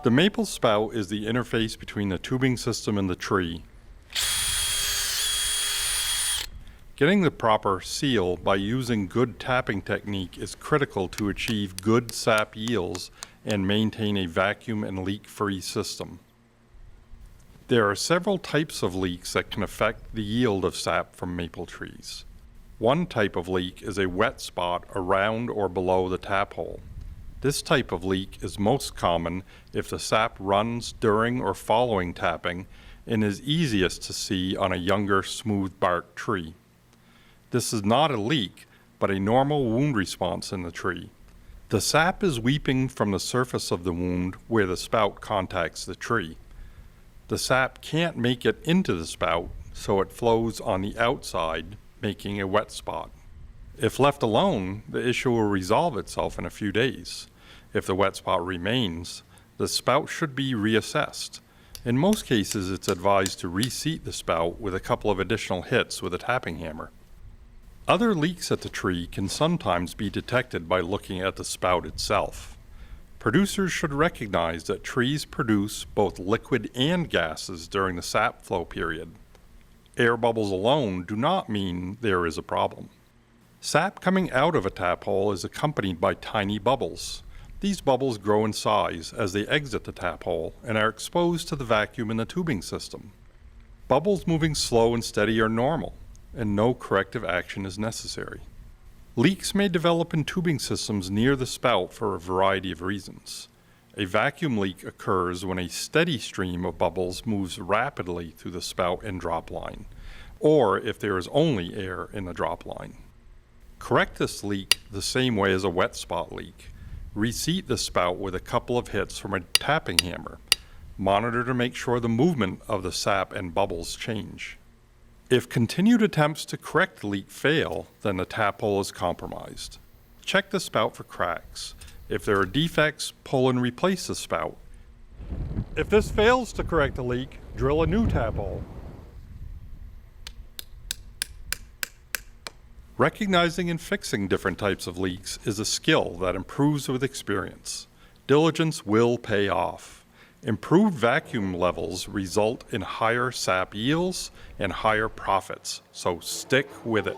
The maple spout is the interface between the tubing system and the tree. Getting the proper seal by using good tapping technique is critical to achieve good sap yields and maintain a vacuum and leak-free system. There are several types of leaks that can affect the yield of sap from maple trees. One type of leak is a wet spot around or below the taphole. This type of leak is most common if the sap runs during or following tapping and is easiest to see on a younger, smooth-barked tree. This is not a leak, but a normal wound response in the tree. The sap is weeping from the surface of the wound where the spout contacts the tree. The sap can't make it into the spout, so it flows on the outside, making a wet spot. If left alone, the issue will resolve itself in a few days. If the wet spot remains, the spout should be reassessed. In most cases, it's advised to reseat the spout with a couple of additional hits with a tapping hammer. Other leaks at the tree can sometimes be detected by looking at the spout itself. Producers should recognize that trees produce both liquid and gases during the sap flow period. Air bubbles alone do not mean there is a problem. Sap coming out of a taphole is accompanied by tiny bubbles. These bubbles grow in size as they exit the taphole and are exposed to the vacuum in the tubing system. Bubbles moving slow and steady are normal, and no corrective action is necessary. Leaks may develop in tubing systems near the spout for a variety of reasons. A vacuum leak occurs when a steady stream of bubbles moves rapidly through the spout and drop line, or if there is only air in the drop line. Correct this leak the same way as a wet spot leak. Reseat the spout with a couple of hits from a tapping hammer. Monitor to make sure the movement of the sap and bubbles change. If continued attempts to correct the leak fail, then the taphole is compromised. Check the spout for cracks. If there are defects, pull and replace the spout. If this fails to correct the leak, drill a new taphole. Recognizing and fixing different types of leaks is a skill that improves with experience. Diligence will pay off. Improved vacuum levels result in higher sap yields and higher profits, so stick with it.